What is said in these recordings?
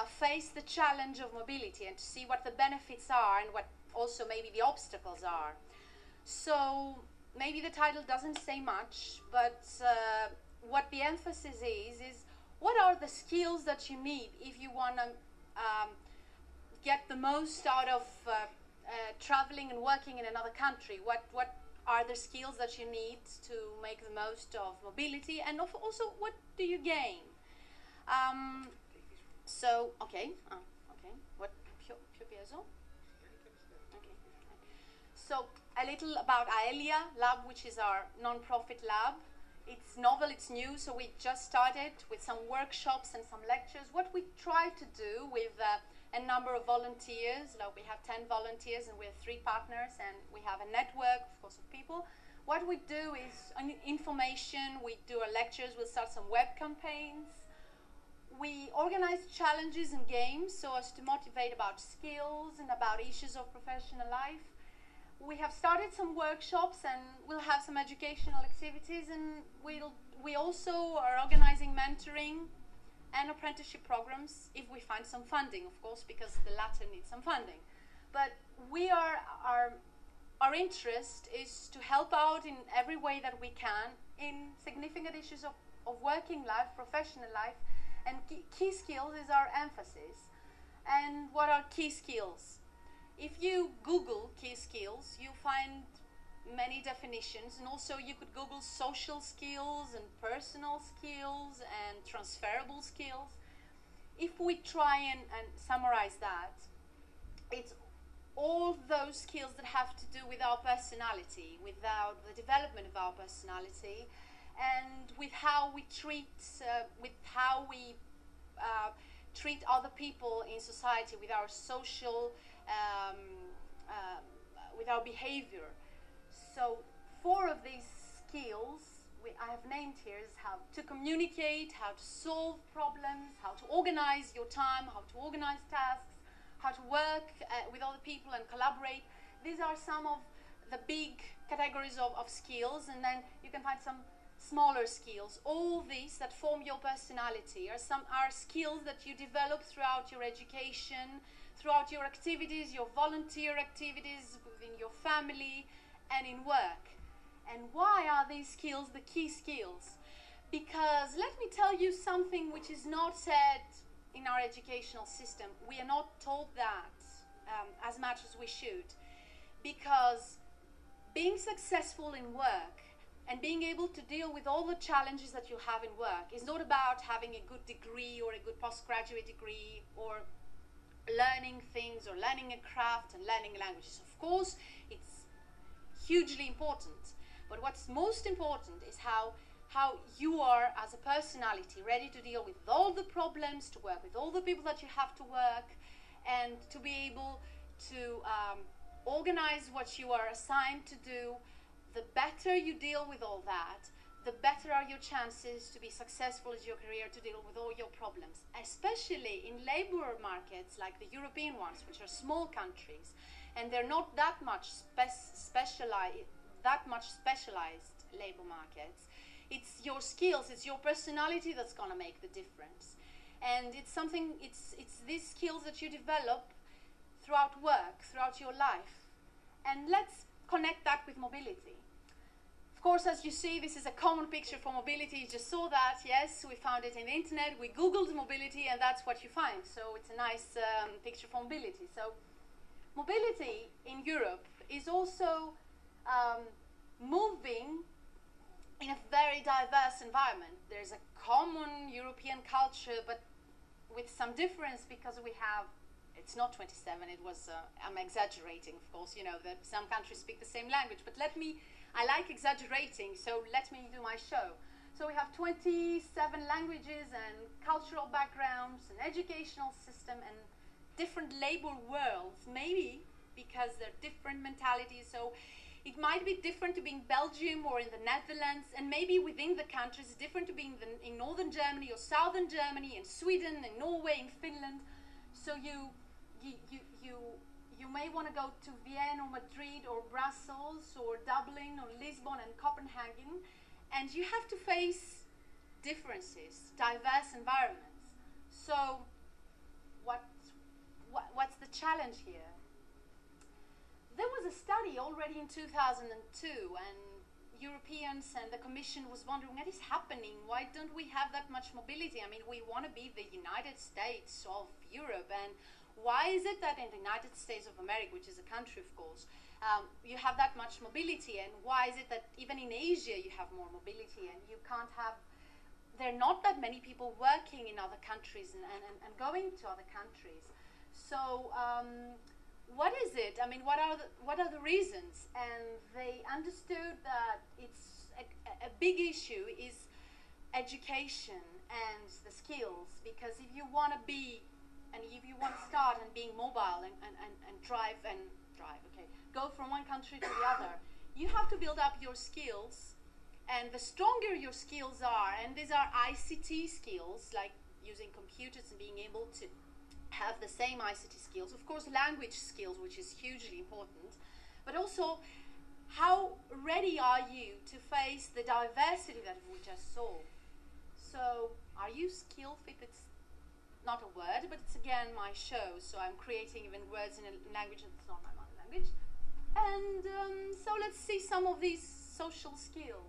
face the challenge of mobility and to see what the benefits are and what also maybe the obstacles are. So maybe the title doesn't say much, but what the emphasis is what are the skills that you need if you want to get the most out of traveling and working in another country? What are the skills that you need to make the most of mobility, and also what do you gain? So, okay, okay, what, più peso? Okay. So, a little about Aelia Lab, which is our non-profit lab. It's novel, it's new, so we just started with some workshops and some lectures. What we try to do with a number of volunteers, like we have 10 volunteers and we have 3 partners, and we have a network, of course, of people. What we do is information, we do our lectures, we'll start some web campaigns. We organize challenges and games so as to motivate about skills and about issues of professional life. We have started some workshops and we'll have some educational activities, and we also are organizing mentoring and apprenticeship programs if we find some funding, of course, because the latter needs some funding. But our interest is to help out in every way that we can in significant issues of working life, professional life, and key skills is our emphasis. And what are key skills? If you Google key skills, you find many definitions, and also you could Google social skills and personal skills and transferable skills. If we try and summarize that, it's all those skills that have to do with our personality, with the development of our personality, and with how we treat, treat other people in society, with our social, with our behavior. So 4 of these skills I have named here is how to communicate, how to solve problems, how to organize your time, how to organize tasks, how to work with other people and collaborate. These are some of the big categories of skills, and then you can find some smaller skills. All these that form your personality are skills that you develop throughout your education, throughout your activities, your volunteer activities within your family and in work. And why are these skills the key skills? Because let me tell you something which is not said in our educational system. We are not told that as much as we should. Because being successful in work and being able to deal with all the challenges that you have in work is not about having a good degree or a good postgraduate degree or learning things or learning a craft and learning languages. Of course, it's hugely important. But what's most important is how you are as a personality, ready to deal with all the problems, to work with all the people that you have to work, and to be able to organize what you are assigned to do. The better you deal with all that, the better are your chances to be successful in your career, to deal with all your problems, especially in labor markets like the European ones, which are small countries, and they're not that much specialized labor markets. It's your skills, it's your personality that's going to make the difference. And it's these skills that you develop throughout work, throughout your life. And let's connect that with mobility. Of course, as you see, this is a common picture for mobility. You just saw that, yes, we found it in the internet, we Googled mobility, and that's what you find. So it's a nice picture for mobility. So mobility in Europe is also moving in a very diverse environment. There's a common European culture, but with some difference, because we have, it's not 27, it was, I'm exaggerating, of course, you know, that some countries speak the same language, but I like exaggerating, so let me do my show. So we have 27 languages and cultural backgrounds, an educational system, and different labor worlds, maybe because they're different mentalities. So it might be different to be in Belgium or in the Netherlands, and maybe within the countries it's different to be in northern Germany or southern Germany, and Sweden and Norway and Finland. So you may want to go to Vienna or Madrid or Brussels or Dublin or Lisbon and Copenhagen, and you have to face differences, diverse environments. So challenge here. There was a study already in 2002, and Europeans and the Commission was wondering, what is happening? Why don't we have that much mobility? I mean, we want to be the United States of Europe, and why is it that in the United States of America, which is a country, of course, you have that much mobility, and why is it that even in Asia you have more mobility, and you can't have, there are not that many people working in other countries and going to other countries. So what is it? I mean, what are the reasons? And they understood that it's a big issue is education and the skills, because if you want to be, and if you want to start and being mobile and drive, okay, go from one country to the other, you have to build up your skills. And the stronger your skills are, and these are ICT skills, like using computers and being able to have the same ICT skills, of course language skills, which is hugely important, but also how ready are you to face the diversity that we just saw. So are you skill fit? It's not a word, but it's again my show, so I'm creating even words in a language that's not my mother language. And so let's see some of these social skills.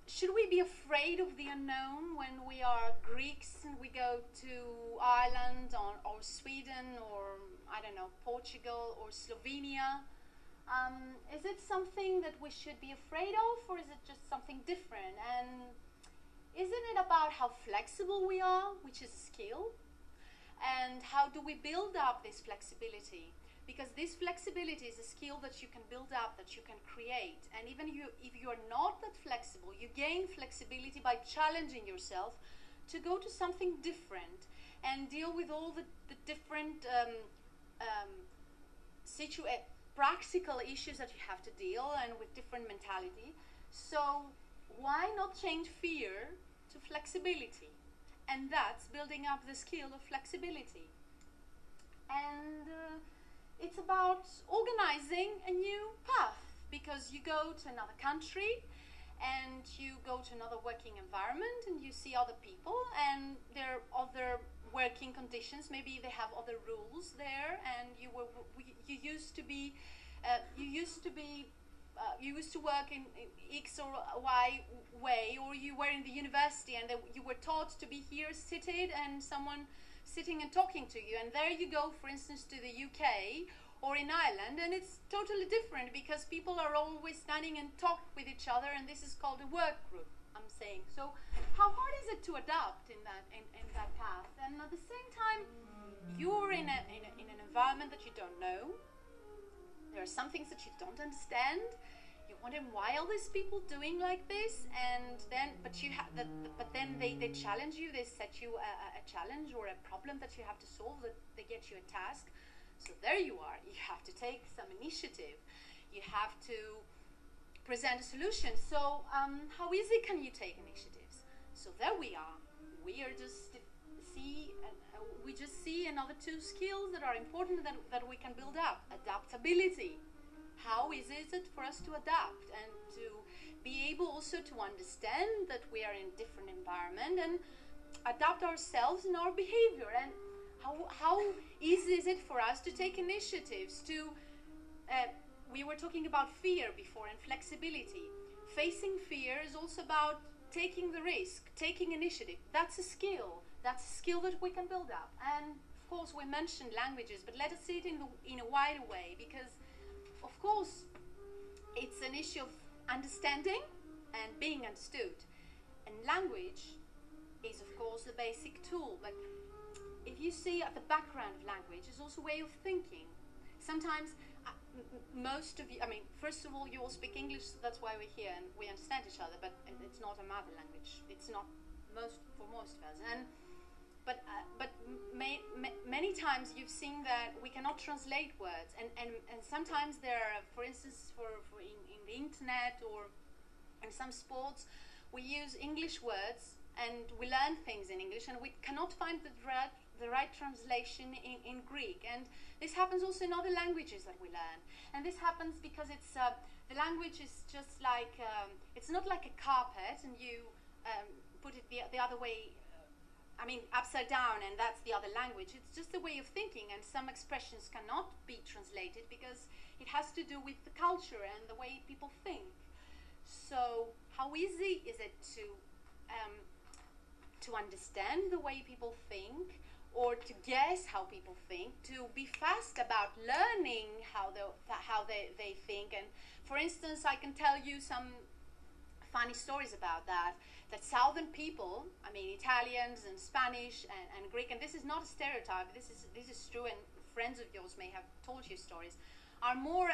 Should we be afraid of the unknown when we are Greeks and we go to Ireland or Sweden or, I don't know, Portugal or Slovenia? Is it something that we should be afraid of, or is it just something different? And isn't it about how flexible we are, which is a skill? And how do we build up this flexibility? Because this flexibility is a skill that you can build up, that you can create. And even if you are not that flexible, you gain flexibility by challenging yourself to go to something different and deal with all the different practical issues that you have to deal, and with different mentality. So why not change fear to flexibility? And that's building up the skill of flexibility. And it's about organizing a new path, because you go to another country and you go to another working environment and you see other people, and there are other working conditions. Maybe they have other rules there, and you used to work in X or Y way, or you were in the university and you were taught to be here seated and someone sitting and talking to you, and there you go, for instance, to the UK or in Ireland, and it's totally different because people are always standing and talk with each other, and this is called a work group, I'm saying. So how hard is it to adapt in that path? And at the same time, you're in an environment that you don't know. There are some things that you don't understand. You're wondering, why are these people doing like this? And then, but then they challenge you. They set you a challenge or a problem that you have to solve. That they get you a task. So there you are. You have to take some initiative. You have to present a solution. So how easy can you take initiatives? So there we are. We just see another two skills that are important that we can build up. Adaptability. How easy is it for us to adapt and to be able also to understand that we are in a different environment and adapt ourselves and our behavior? And how easy is it for us to take initiatives to, we were talking about fear before and flexibility. Facing fear is also about taking the risk, taking initiative. That's a skill. That's a skill that we can build up. And of course we mentioned languages, but let us see it in a wider way, because of course it's an issue of understanding and being understood. And language is of course the basic tool, but if you see at the background of language is also a way of thinking. Sometimes most of you, I mean, first of all, you all speak English, so that's why we're here and we understand each other, but it's not a mother language. It's not for most of us. But many times you've seen that we cannot translate words, and sometimes there are, for instance, in the internet or in some sports, we use English words and we learn things in English, and we cannot find the right translation in Greek. And this happens also in other languages that we learn. And this happens because it's the language is just like it's not like a carpet, and you put it the other way I mean, upside down, and that's the other language. It's just a way of thinking, and some expressions cannot be translated because it has to do with the culture and the way people think. So, how easy is it to understand the way people think, or to guess how people think, to be fast about learning how they think? And for instance, I can tell you some funny stories about that southern people, I mean Italians and Spanish and Greek, and this is not a stereotype, this is true, and friends of yours may have told you stories, are more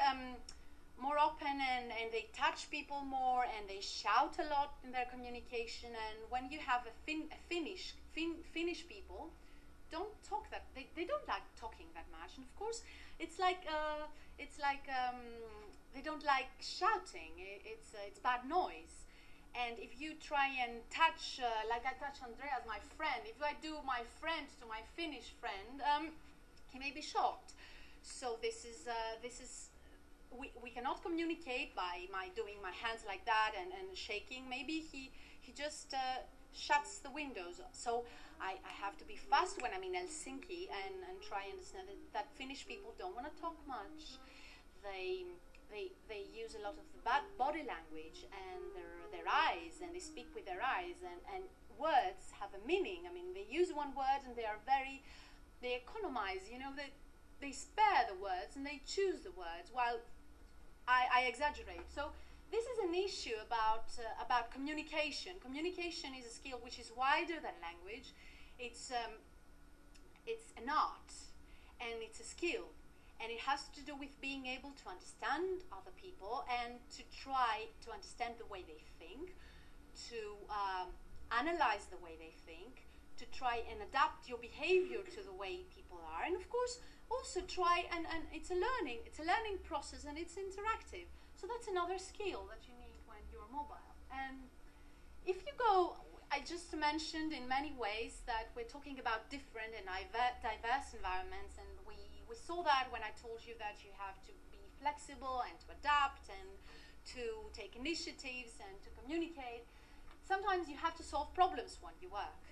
open, and they touch people more, and they shout a lot in their communication. And when you have Finnish people don't talk that, they don't like talking that much, and of course it's like they don't like shouting. It's bad noise. And if you try and touch, like I touch Andreas, my friend, if I do my friend to my Finnish friend, he may be shocked. So this is we cannot communicate by doing my hands like that and shaking. Maybe he just shuts the windows. So I have to be fast when I'm in Helsinki and try and understand that Finnish people don't want to talk much. They use a lot of the body language and their eyes, and they speak with their eyes, and words have a meaning. I mean, they use one word and they economize, they spare the words and they choose the words, while I exaggerate. So this is an issue about communication. Communication is a skill which is wider than language. It's an art, and it's a skill. And it has to do with being able to understand other people and to try to understand the way they think, to analyze the way they think, to try and adapt your behavior to the way people are, and of course also try and it's a learning process, and it's interactive. So that's another skill that you need when you're mobile. And if you go, I just mentioned in many ways that we're talking about different and diverse environments, and we saw that when I told you that you have to be flexible and to adapt and to take initiatives and to communicate. Sometimes you have to solve problems when you work,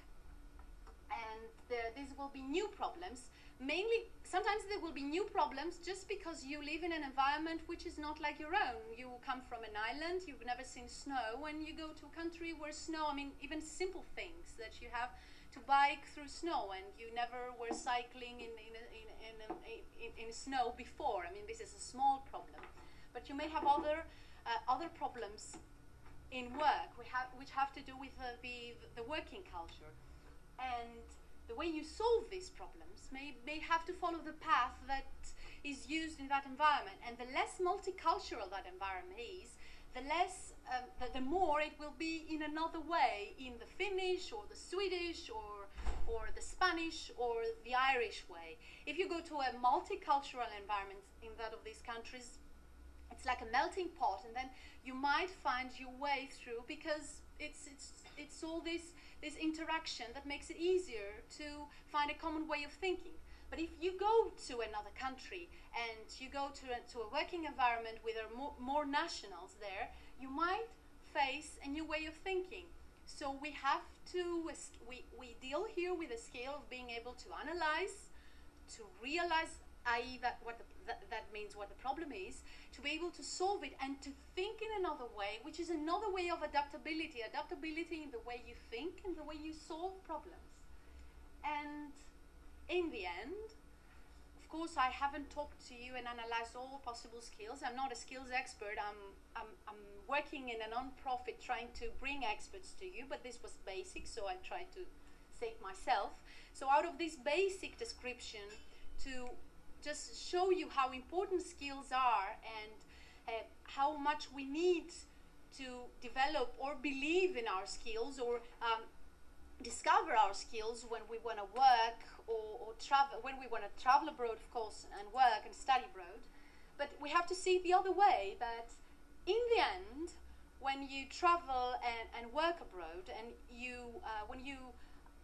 and these will be new problems. Mainly, sometimes there will be new problems just because you live in an environment which is not like your own. You come from an island, you've never seen snow, and you go to a country where snow, I mean, even simple things that you have to bike through snow, and you never were cycling in snow before. I mean, this is a small problem, but you may have other problems in work which have to do with the working culture, and the way you solve these problems may have to follow the path that is used in that environment. And the less multicultural that environment is, the more it will be in another way, in the Finnish or the Swedish or the Spanish or the Irish way. If you go to a multicultural environment in that of these countries, it's like a melting pot, and then you might find your way through, because it's all this interaction that makes it easier to find a common way of thinking. But if you go to another country and you go to a working environment with more nationals there, you might face a new way of thinking. So we have to, we deal here with a skill of being able to analyze, to realize, i.e. that means what the problem is, to be able to solve it, and to think in another way, which is another way of adaptability in the way you think and the way you solve problems. And in the end, of course, I haven't talked to you and analyzed all possible skills. I'm not a skills expert. I'm working in a non-profit trying to bring experts to you, but this was basic, so I tried to say it myself. So out of this basic description, to just show you how important skills are, and how much we need to develop or believe in our skills, or discover our skills when we want to work or travel, when we want to travel abroad, of course, and work and study abroad. But we have to see it the other way, that in the end, when you travel and work abroad, and when you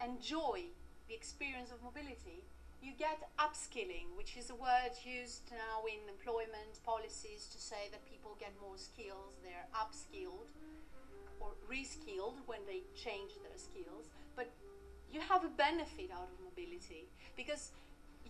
enjoy the experience of mobility, you get upskilling, which is a word used now in employment policies to say that people get more skills. They're upskilled or reskilled when they change their skills. But you have a benefit out of mobility, because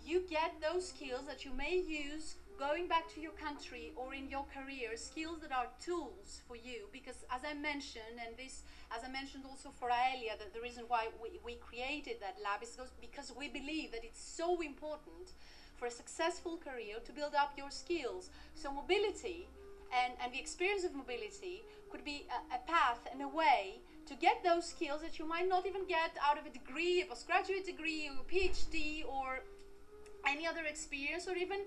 you get those skills that you may use going back to your country or in your career, skills that are tools for you. Because as I mentioned, and this, as I mentioned also for Aelia, that the reason why we created that lab is because we believe that it's so important for a successful career to build up your skills. So mobility and the experience of mobility could be a path and a way to get those skills that you might not even get out of a degree, a postgraduate degree, or a PhD, or any other experience, or even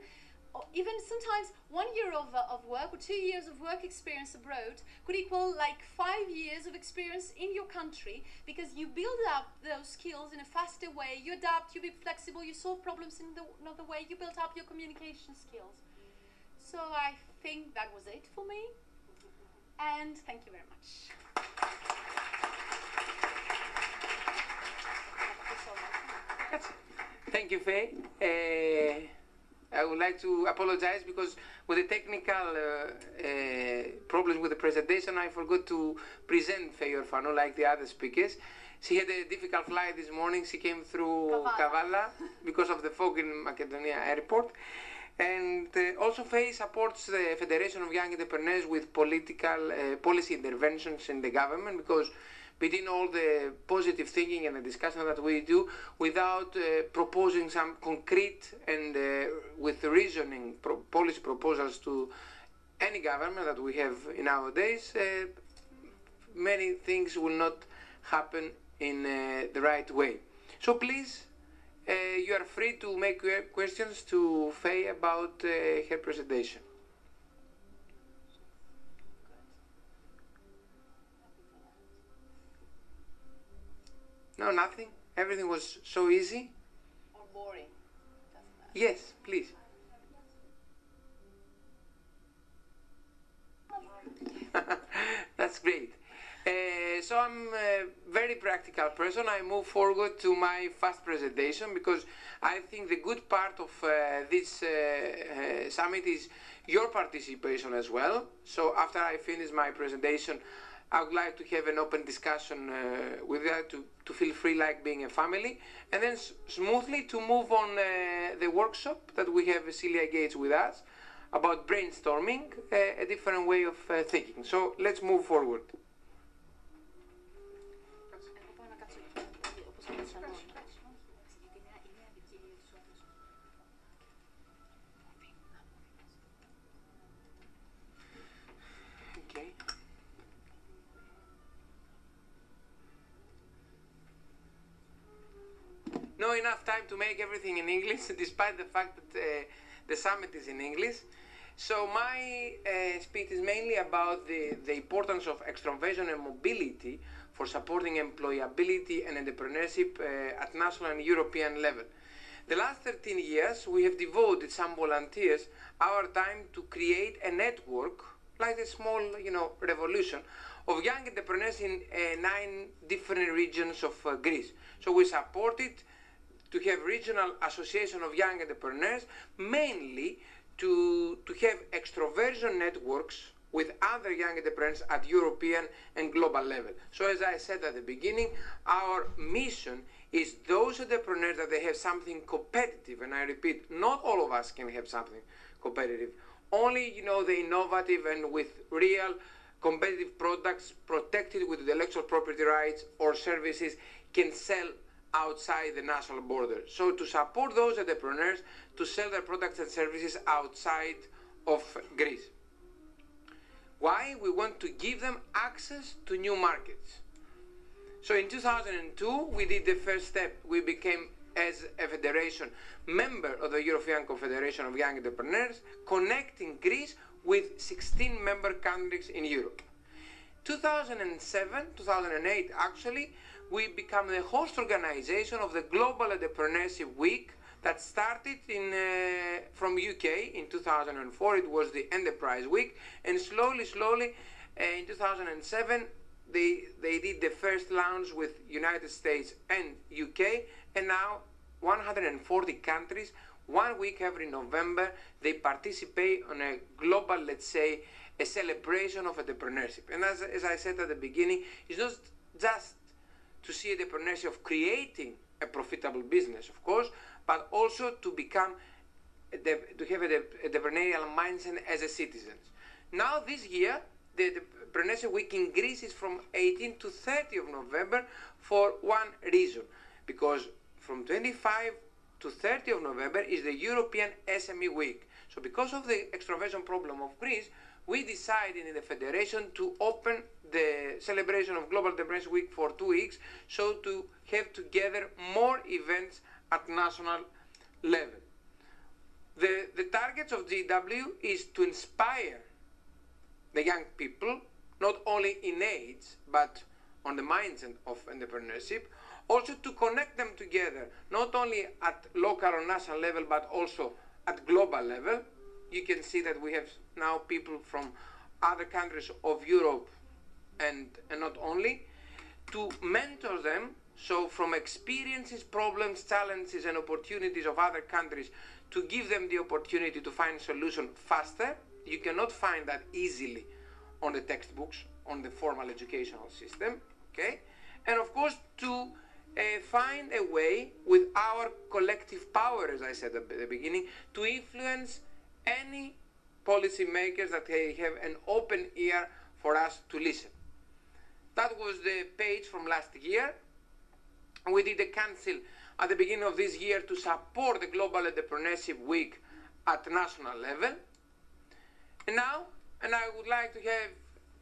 sometimes 1 year of work or 2 years of work experience abroad could equal like 5 years of experience in your country, because you build up those skills in a faster way, you adapt, you be flexible, you solve problems in another way, you build up your communication skills. So I think that was it for me, and thank you very much. Thank you, Faye. I would like to apologize because with the technical problems with the presentation, I forgot to present Faye Orfano like the other speakers. She had a difficult flight this morning. She came through Kavala because of the fog in Macedonia airport. And also Faye supports the Federation of Young Entrepreneurs with political policy interventions in the government, because between all the positive thinking and the discussion that we do, without proposing some concrete and with reasoning policy proposals to any government that we have in nowadays, many things will not happen in the right way. So please, you are free to make questions to Faye about her presentation. No, nothing. Everything was so easy. Or boring. Yes, please. That's great. So I'm a very practical person. I move forward to my first presentation because I think the good part of this summit is your participation as well. So after I finish my presentation, I would like to have an open discussion with you to feel free like being a family, and then smoothly to move on the workshop that we have Celia Gates with us about brainstorming, a different way of thinking. So let's move forward. No enough time to make everything in English, despite the fact that the summit is in English. So my speech is mainly about the importance of extroversion and mobility for supporting employability and entrepreneurship at national and European level. The last 13 years, we have devoted, some volunteers, our time to create a network, like a small, revolution, of young entrepreneurs in 9 different regions of Greece. So we supported to have regional association of young entrepreneurs, mainly to have extroversion networks with other young entrepreneurs at European and global level. So as I said at the beginning, our mission is those entrepreneurs that they have something competitive, and I repeat, not all of us can have something competitive. Only, the innovative and with real competitive products protected with intellectual property rights or services can sell outside the national border. So to support those entrepreneurs to sell their products and services outside of Greece. Why? We want to give them access to new markets. So in 2002, we did the first step. We became, as a federation, member of the European Confederation of Young Entrepreneurs, connecting Greece with 16 member countries in Europe. 2007, 2008 actually, we become the host organization of the Global Entrepreneurship Week that started from UK in 2004. It was the Enterprise Week, and slowly, in 2007, they did the first launch with United States and UK, and now 140 countries, 1 week every November, they participate on a global, let's say, a celebration of entrepreneurship. And as I said at the beginning, it's not just to see entrepreneurship of creating a profitable business, of course, but also to become, to have a entrepreneurial mindset as a citizen. Now this year, the Entrepreneurship Week in Greece is from 18 to 30 of November for one reason, because from 25 to 30 of November is the European SME Week. So because of the extroversion problem of Greece, we decided in the Federation to open the celebration of Global Entrepreneurship Week for 2 weeks, so to have together more events at national level. The targets of GW is to inspire the young people, not only in age, but on the mindset of entrepreneurship, also to connect them together, not only at local or national level, but also at global level. You can see that we have now people from other countries of Europe and not only, to mentor them, so from experiences, problems, challenges and opportunities of other countries, to give them the opportunity to find solution faster. You cannot find that easily on the textbooks, on the formal educational system, okay? And of course, to find a way with our collective power, as I said at the beginning, to influence any policy makers that they have an open ear for us to listen. That was the page from last year. We did a council at the beginning of this year to support the Global Entrepreneurship Week at national level. And now, I would like to have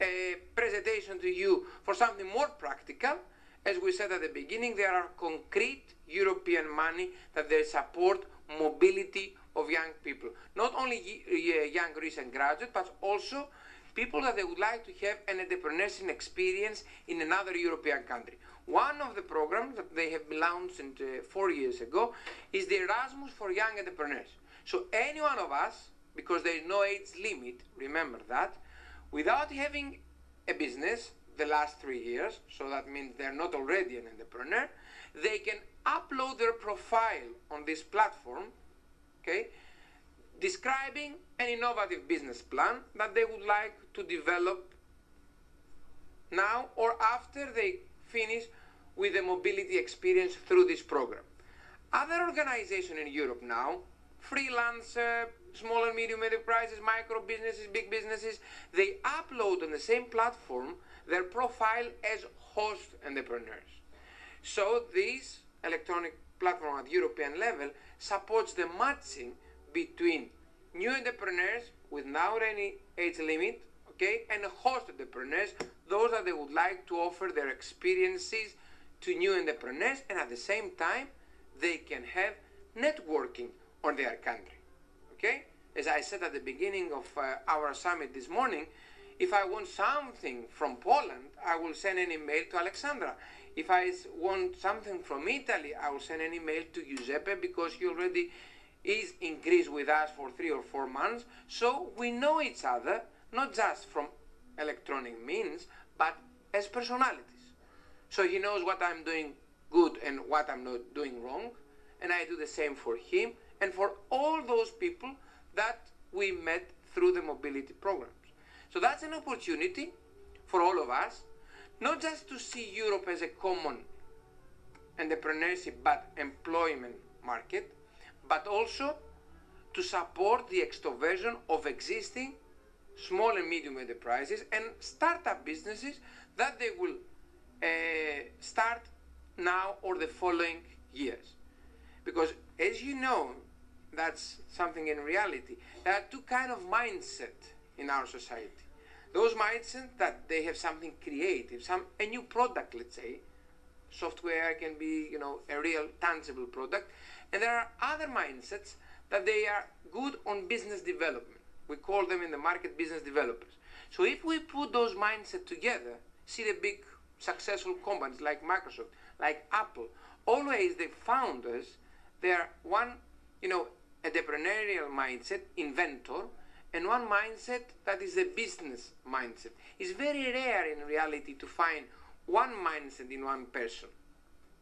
a presentation to you for something more practical. As we said at the beginning, there are concrete European money that they support mobility of young people. Not only young recent graduates, but also people that they would like to have an entrepreneurship experience in another European country. One of the programs that they have launched 4 years ago is the Erasmus for Young Entrepreneurs. So any one of us, because there is no age limit, remember that, without having a business the last 3 years, so that means they're not already an entrepreneur, they can upload their profile on this platform, okay, describing an innovative business plan that they would like to develop now or after they finish with the mobility experience through this program. Other organizations in Europe now, freelancer, small and medium enterprises, micro businesses, big businesses, they upload on the same platform their profile as host entrepreneurs. So this electronic platform at European level supports the matching between new entrepreneurs without any age limit, okay, and host entrepreneurs, those that they would like to offer their experiences to new entrepreneurs, and at the same time they can have networking on their country, okay? As I said at the beginning of our summit this morning, if I want something from Poland, I will send an email to Alexandra. If I want something from Italy, I will send an email to Giuseppe, because he already is in Greece with us for 3 or 4 months. So we know each other, not just from electronic means, but as personalities. So he knows what I'm doing good and what I'm not doing wrong, and I do the same for him and for all those people that we met through the mobility programs. So that's an opportunity for all of us, not just to see Europe as a common entrepreneurship but employment market, but also to support the extroversion of existing small and medium enterprises and startup businesses that they will start now or the following years. Because as you know, that's something in reality. There are two kinds of mindset in our society. Those mindsets that they have something creative, a new product, let's say. Software can be, a real tangible product. And there are other mindsets that they are good on business development. We call them in the market business developers. So if we put those mindsets together, see the big successful companies like Microsoft, like Apple, always the founders, they are one, entrepreneurial mindset, inventor, and one mindset that is a business mindset. It's very rare in reality to find one mindset in one person.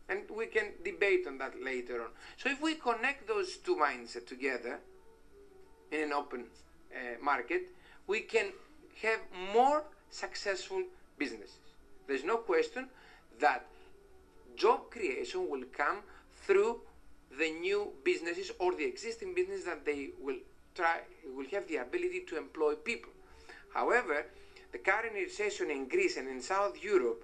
And we can debate on that later on. So if we connect those two mindsets together in an open market, we can have more successful businesses. There's no question that job creation will come through the new businesses or the existing business that they will have the ability to employ people. However, the current recession in Greece and in South Europe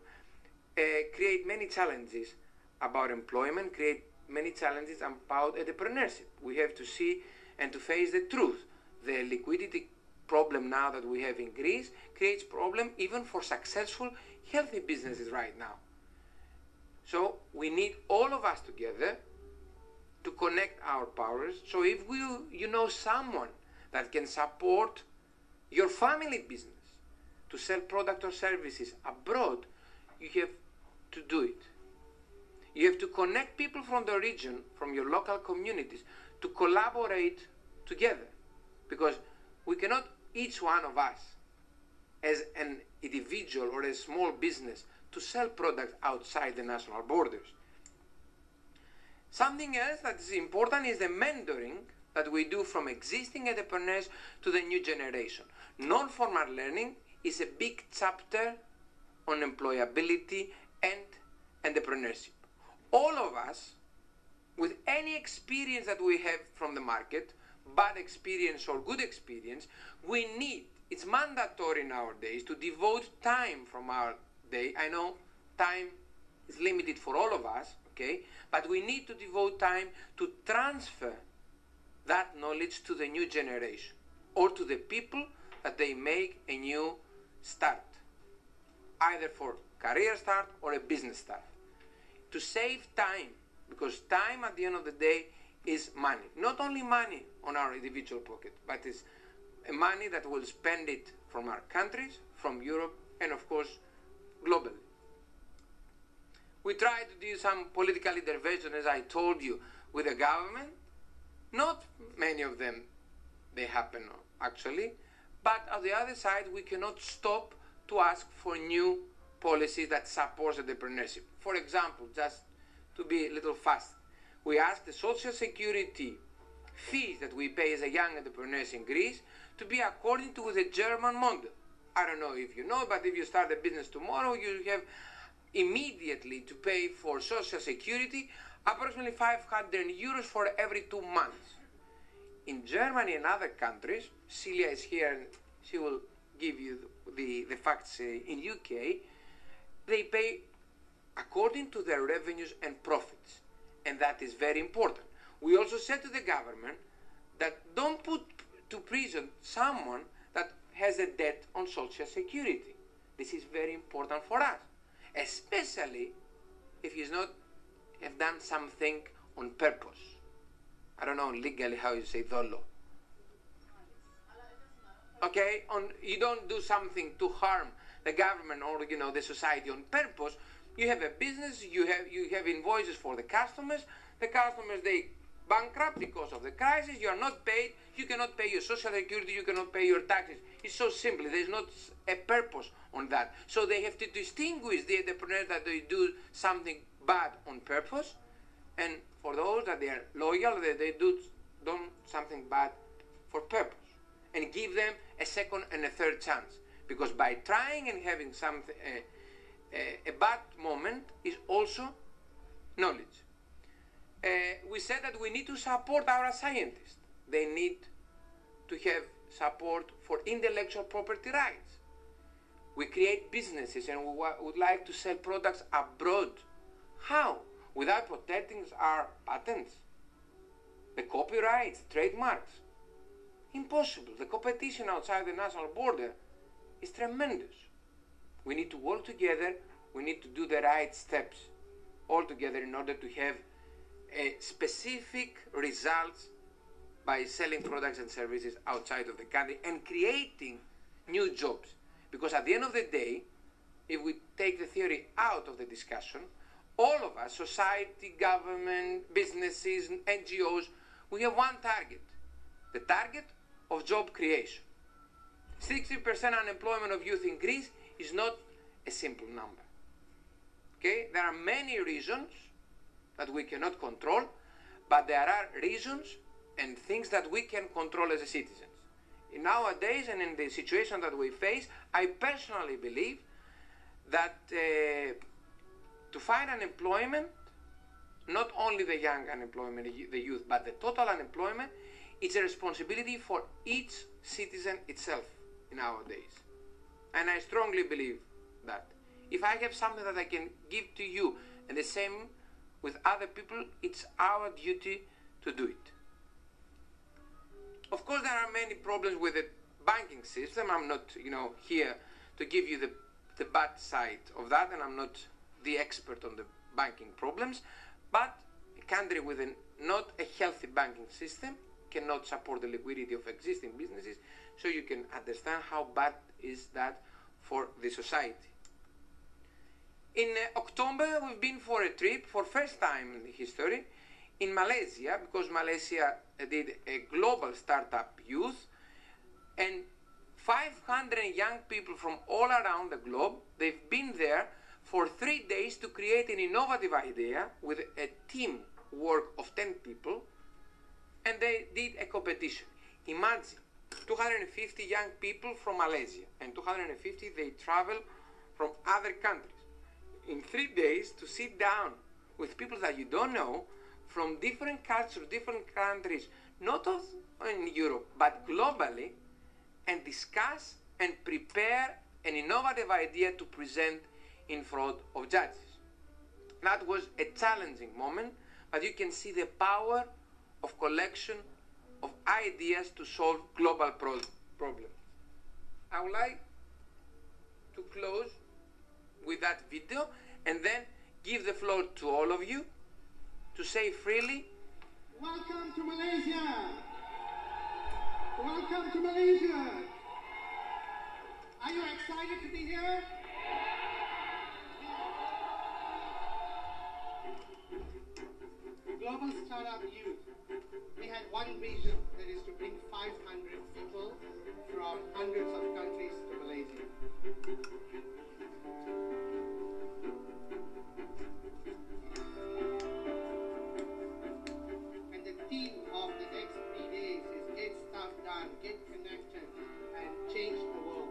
create many challenges about employment, create many challenges about entrepreneurship. We have to see and to face the truth. The liquidity problem now that we have in Greece creates problem even for successful, healthy businesses right now. So we need all of us together to connect our powers. So if you know someone that can support your family business to sell products or services abroad, you have to do it. You have to connect people from the region, from your local communities, to collaborate together. Because we cannot, each one of us, as an individual or a small business, to sell products outside the national borders. Something else that is important is the mentoring that we do from existing entrepreneurs to the new generation. Non-formal learning is a big chapter on employability and entrepreneurship. All of us, with any experience that we have from the market, bad experience or good experience, we need, it's mandatory nowadays to devote time from our day. I know time is limited for all of us, okay? But we need to devote time to transfer that knowledge to the new generation or to the people that they make a new start, either for career start or a business start. To save time, because time at the end of the day is money. Not only money on our individual pocket, but it's money that will spend it from our countries, from Europe, and of course, globally. We try to do some political intervention, as I told you, with the government. Not many of them, they happen actually, but on the other side, we cannot stop to ask for new policies that support entrepreneurship. For example, just to be a little fast, we ask the social security fees that we pay as a young entrepreneurs in Greece to be according to the German model. I don't know if you know, but if you start a business tomorrow, you have immediately to pay for social security approximately 500 euros for every 2 months. In Germany and other countries, Celia is here and she will give you the facts. In UK, they pay according to their revenues and profits, and that is very important. We also said to the government that don't put to prison someone that has a debt on social security. This is very important for us, especially if he's not have done something on purpose. I don't know legally how you say dolo. Okay, you don't do something to harm the government or the society on purpose. You have a business, you have invoices for the customers. The customers, they bankrupt because of the crisis. You are not paid. You cannot pay your social security. You cannot pay your taxes. It's so simple. There's not a purpose on that. So they have to distinguish the entrepreneurs that they do something bad on purpose, and for those that they are loyal, they do something bad for purpose, and give them a second and a third chance. Because by trying and having something, a bad moment is also knowledge. We said that we need to support our scientists. They need to have support for intellectual property rights. We create businesses and we would like to sell products abroad. How? Without protecting our patents, the copyrights, trademarks. Impossible. The competition outside the national border is tremendous. We need to work together. We need to do the right steps all together in order to have specific results by selling products and services outside of the country and creating new jobs. Because at the end of the day, if we take the theory out of the discussion, all of us, society, government, businesses, NGOs, we have one target, the target of job creation. 60% unemployment of youth in Greece is not a simple number. Okay? There are many reasons that we cannot control, but there are reasons and things that we can control as a citizens. Nowadays, and in the situation that we face, I personally believe that to fight unemployment, not only the young unemployment, the youth, but the total unemployment, it's a responsibility for each citizen itself nowadays. And I strongly believe that. If I have something that I can give to you, and the same with other people, it's our duty to do it. Of course, there are many problems with the banking system. I'm not, here to give you the bad side of that, and I'm not the expert on the banking problems. But a country with not a healthy banking system cannot support the liquidity of existing businesses, so you can understand how bad is that for the society. In October, we've been for a trip, for first time in history, in Malaysia, because Malaysia did a global startup youth, and 500 young people from all around the globe, they've been there for 3 days to create an innovative idea with a team work of 10 people, and they did a competition. Imagine 250 young people from Malaysia, and 250 they travel from other countries in 3 days to sit down with people that you don't know, from different cultures, different countries, not in Europe, but globally, and discuss and prepare an innovative idea to present in front of judges. That was a challenging moment, but you can see the power of collection of ideas to solve global problems. I would like to close with that video and then give the floor to all of you to say freely, welcome to Malaysia! Welcome to Malaysia! Are you excited to be here? Global Startup Youth. We had one vision, that is to bring 500 people from hundreds of countries to Malaysia. And the theme of the next 3 days is get stuff done, get connected, and change the world.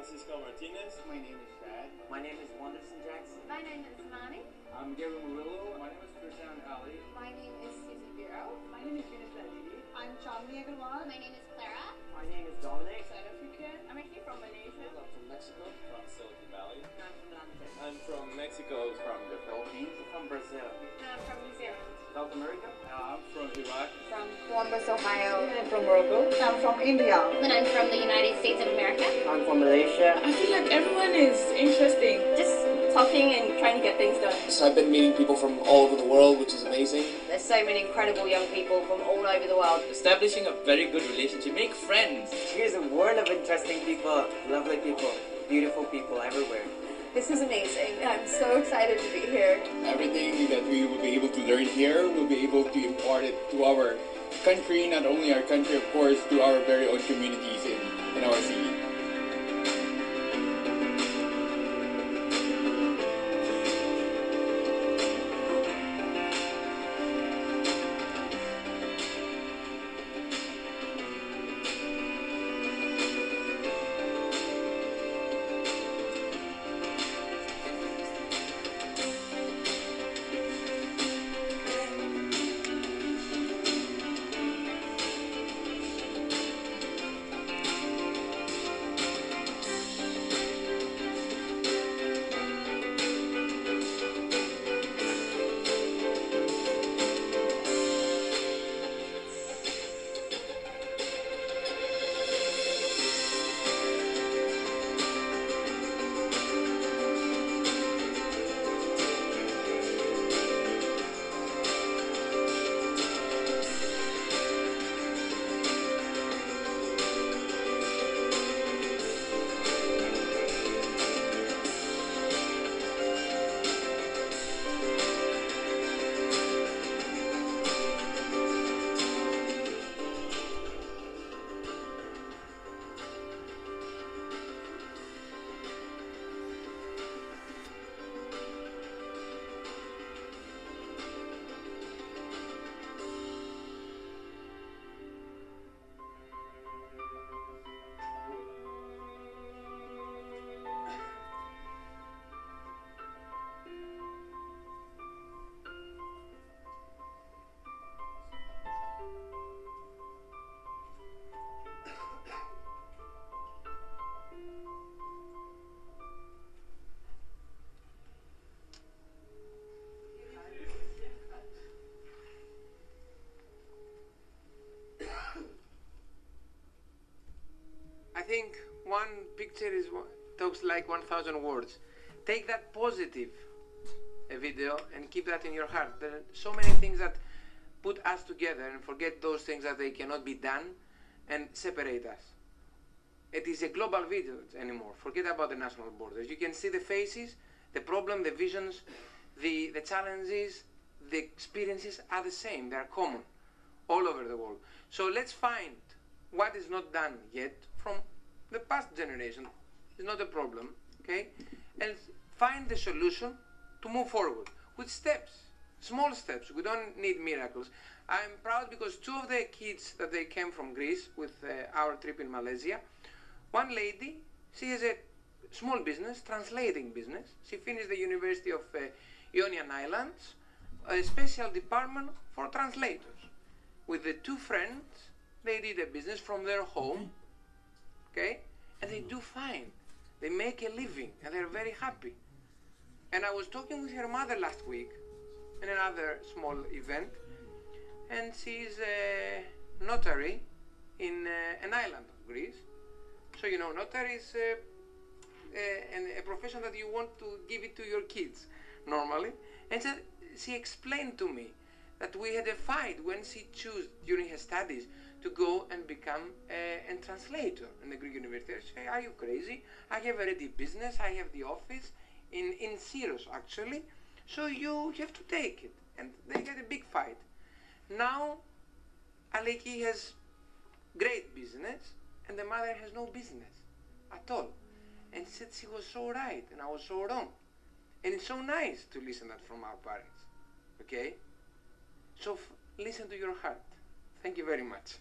Francisco Martinez. My name is Shad. My name is Wanderson Jackson. My name is Nani. I'm Gabriel Murillo. My name is Krishan Ali. My name is Susie Bureau. My name is Vanessa Didi. I'm Chandni Agarwal. My name is Clara. My name is Dominic. South African. I'm actually from Malaysia. I'm from Mexico. From Silicon Valley. I'm from London. I'm from Mexico. From the Philippines. From Brazil. I'm from New Zealand. South America. I'm from Iraq. From Columbus, Ohio. I'm from Morocco. I'm from India. And I'm from the United States of America. I'm from Malaysia. I feel like everyone is interesting. Just talking and trying to get things done. So I've been meeting people from all over the world, which is amazing. There's so many incredible young people from all over the world. Establishing a very good relationship. Make friends. Here's a world of interesting people, lovely people, beautiful people everywhere. This is amazing. I'm so excited to be here. Everything that we will be able to learn here, we'll be able to impart it to our country, not only our country, of course, to our very own communities in our city. I think one picture talks like 1,000 words. Take that positive video and keep that in your heart. There are so many things that put us together, and forget those things that they cannot be done and separate us. It is a global village anymore. Forget about the national borders. You can see the faces, the problem, the visions, the challenges, the experiences are the same. They are common all over the world. So let's find what is not done yet from the past generation. It's not a problem, okay? And find the solution to move forward with steps, small steps. We don't need miracles. I'm proud because two of the kids that they came from Greece with our trip in Malaysia, one lady, she has a small business, translating business. She finished the University of Ionian Islands, a special department for translators. With the two friends, they did a business from their home, okay? And they do fine. They make a living and they're very happy. And I was talking with her mother last week in another small event, and she's a notary in an island of Greece. So you know, notary is a profession that you want to give it to your kids normally. And so she explained to me that we had a fight when she chose during her studies to go and become a translator in the Greek university. I say, are you crazy? I have already business, I have the office in Syros actually, so you have to take it. And they had a big fight. Now Aleki has great business and the mother has no business at all. And she said she was so right and I was so wrong. And it's so nice to listen that from our parents, okay? So listen to your heart. Thank you very much.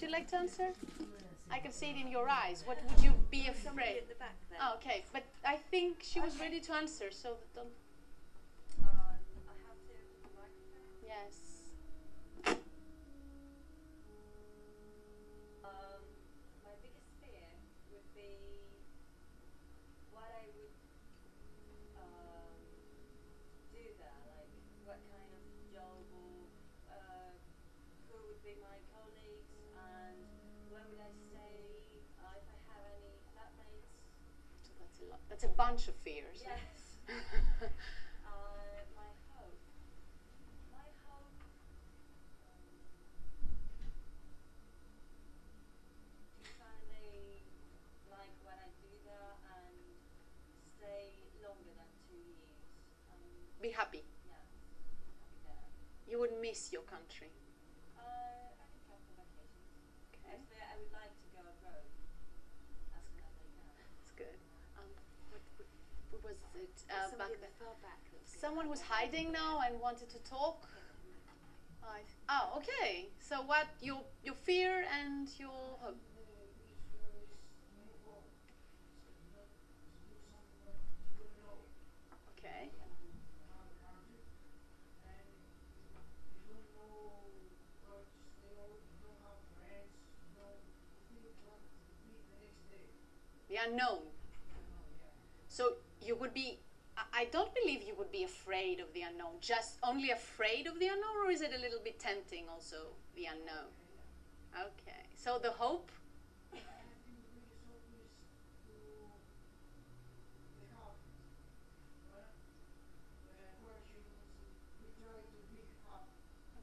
you like to answer? I can see it in your eyes. What would you be afraid? At the back there. Oh, okay, but I think she was ready to answer, so don't. I have to put the microphone. Yes. My biggest fear would be what I would do there, like what kind of job or who would be my colleagues and where would I stay, if I have any flatmates. So that's a lot. That's a bunch of fears. Yes. My hope. To finally like what I do there and stay longer than 2 years. Be happy. Yeah, happy there. You would miss your country. I can come for vacations. Okay. Actually, I would like to go abroad as soon as I can. That's good. What was it back Somebody then? far back. that was Someone was hiding now and wanted to talk. Oh, okay. So what your fear and your hope? Okay. The unknown. So you would be, I don't believe you would be afraid of the unknown, just only afraid of the unknown, or is it a little bit tempting also, the unknown? Okay, so the hope?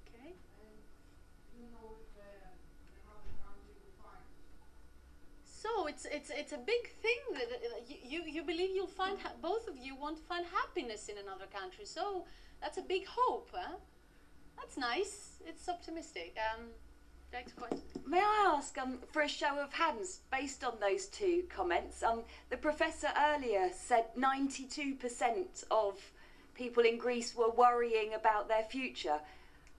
Okay. So it's a big thing that you believe you'll find both of you want to find happiness in another country. So that's a big hope, huh? That's nice. It's optimistic. Next question. May I ask, for a show of hands, based on those two comments, the professor earlier said 92% of people in Greece were worrying about their future.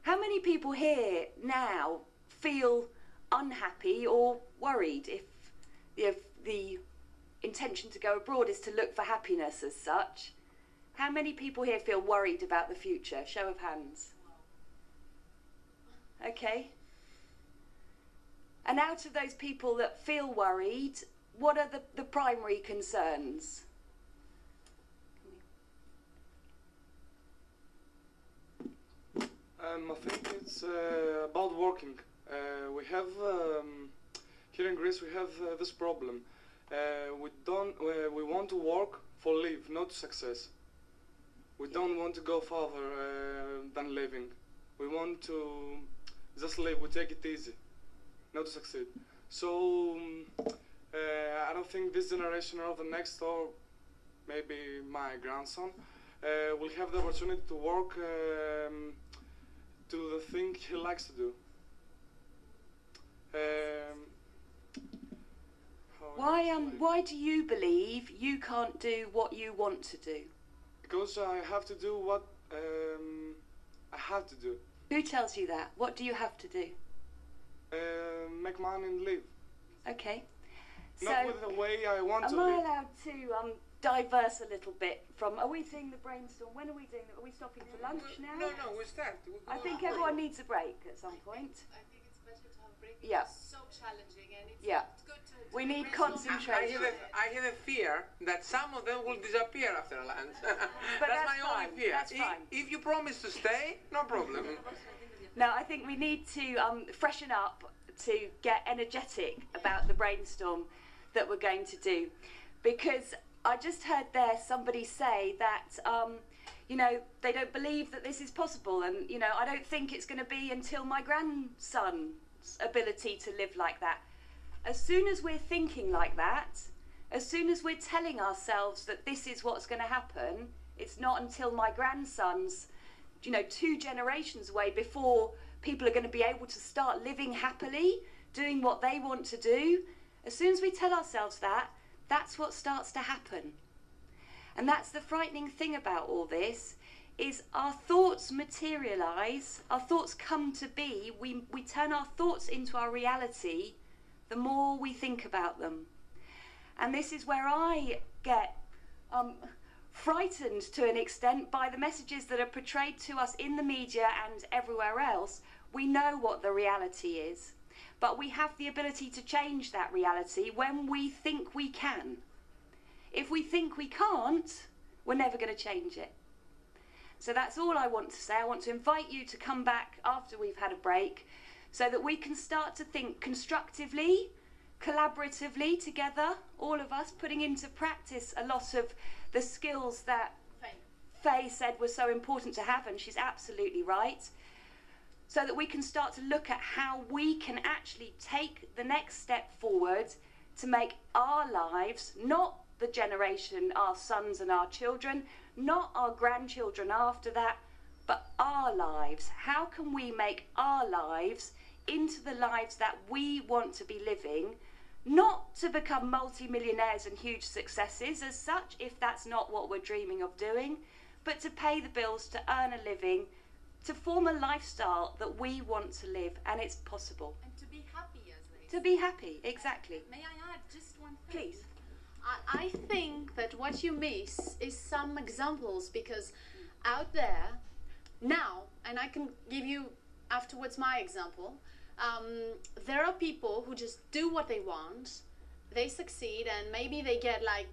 How many people here now feel unhappy or worried if the intention to go abroad is to look for happiness as such? How many people here feel worried about the future? Show of hands. Okay. And out of those people that feel worried, what are the primary concerns? I think it's about working. We have here in Greece we have this problem. We want to work for live, not success. We don't want to go further than living. We want to just live. We take it easy, not to succeed. So I don't think this generation or the next, or maybe my grandson, will have the opportunity to work to the thing he likes to do. Why do you believe you can't do what you want to do? Because I have to do what I have to do. Who tells you that? What do you have to do? Make money and live. Okay. Not with the way I want to live. Am I live. allowed to diverse a little bit from? Are we doing the brainstorm? When are we doing it? Are we stopping for lunch now? No, we start. I think everyone needs a break at some point. I think it's better to have a break. Yeah. It's so challenging and it's, Yeah. it's good to We need brainstorm. concentration. I have a fear that some of them will disappear after lunch. But that's my fine. only fear. That's fine. If you promise to stay, no problem. No, I think we need to freshen up to get energetic about the brainstorm that we're going to do, because I just heard there somebody say that they don't believe that this is possible, and I don't think it's going to be until my grandson's ability to live like that. As soon as we're thinking like that, as soon as we're telling ourselves that this is what's going to happen, it's not until my grandson's 2 generations away before people are going to be able to start living happily, doing what they want to do. As soon as we tell ourselves that, that's what starts to happen. And that's the frightening thing about all this, is our thoughts materialize, our thoughts come to be, we turn our thoughts into our reality the more we think about them. And this is where I get frightened to an extent by the messages that are portrayed to us in the media and everywhere else. We know what the reality is, but we have the ability to change that reality when we think we can. If we think we can't, we're never going to change it. So that's all I want to say. I want to invite you to come back after we've had a break so that we can start to think constructively, collaboratively together, all of us, putting into practice a lot of the skills that Faye said were so important to have, and she's absolutely right, so that we can start to look at how we can actually take the next step forward to make our lives, not the generation, our sons and our children, not our grandchildren after that, but our lives. How can we make our lives into the lives that we want to be living, not to become multi-millionaires and huge successes as such, if that's not what we're dreaming of doing, but to pay the bills, to earn a living, to form a lifestyle that we want to live, and it's possible. And to be happy, as they To be happy, exactly. May I add just one thing? Please. I think that what you miss is some examples, because out there now, and I can give you afterwards my example, there are people who just do what they want, they succeed, and maybe they get like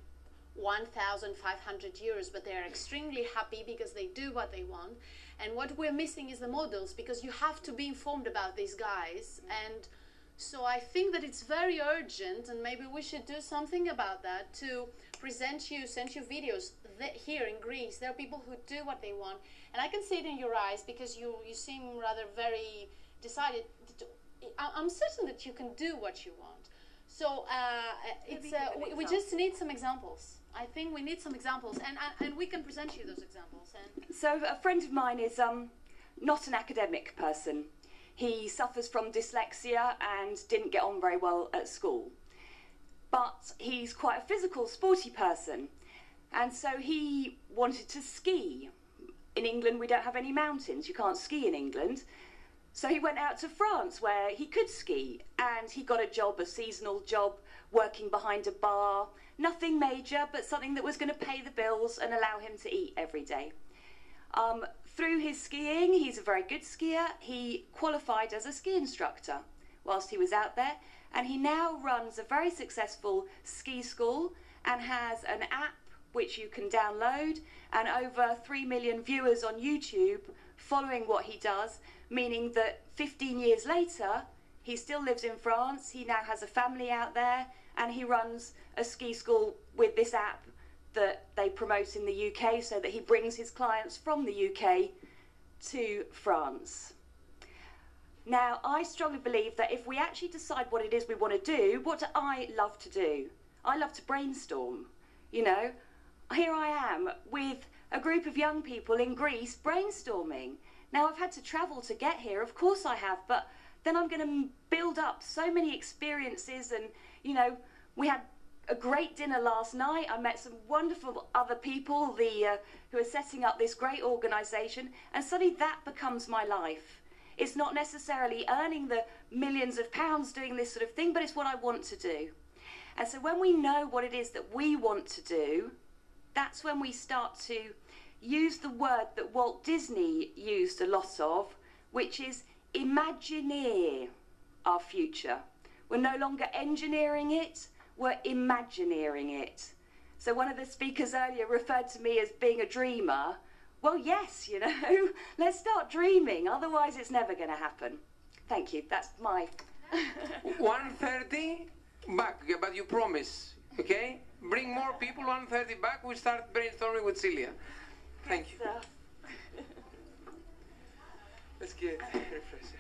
1,500 euros, but they're extremely happy because they do what they want. And what we're missing is the models, because you have to be informed about these guys. And so I think that it's very urgent, and maybe we should do something about that, to present you, send you videos. Here in Greece, there are people who do what they want, and I can see it in your eyes, because you seem rather very decided. I'm certain that you can do what you want. So we just need some examples. I think we need some examples, and we can present you those examples. And So a friend of mine is not an academic person. He suffers from dyslexia and didn't get on very well at school. But he's quite a physical, sporty person. And so he wanted to ski. In England, we don't have any mountains. You can't ski in England. So he went out to France where he could ski. And he got a job, a seasonal job, working behind a bar. Nothing major, but something that was going to pay the bills and allow him to eat every day. Through his skiing, he's a very good skier. He qualified as a ski instructor whilst he was out there, and he now runs a very successful ski school and has an app which you can download, and over 3 million viewers on YouTube following what he does, meaning that 15 years later he still lives in France, he now has a family out there, and he runs a ski school with this app that they promote in the UK, so that he brings his clients from the UK to France. Now, I strongly believe that if we actually decide what it is we want to do, what do I love to do? I love to brainstorm. You know, here I am with a group of young people in Greece brainstorming. Now, I've had to travel to get here, of course I have, but then I'm going to build up so many experiences, and, you know, we had a great dinner last night. I met some wonderful other people who are setting up this great organisation, and suddenly that becomes my life. It's not necessarily earning the millions of pounds doing this sort of thing, but it's what I want to do. And so when we know what it is that we want to do, that's when we start to use the word that Walt Disney used a lot of, which is imagineer our future. We're no longer engineering it, we're imagineering it. So one of the speakers earlier referred to me as being a dreamer. Well, yes, you know, let's start dreaming, otherwise it's never going to happen. Thank you, that's my... 1:30 back, but you promise, okay? Bring more people, 1:30 back, we start brainstorming with Celia. Thank you. Let's get refreshed.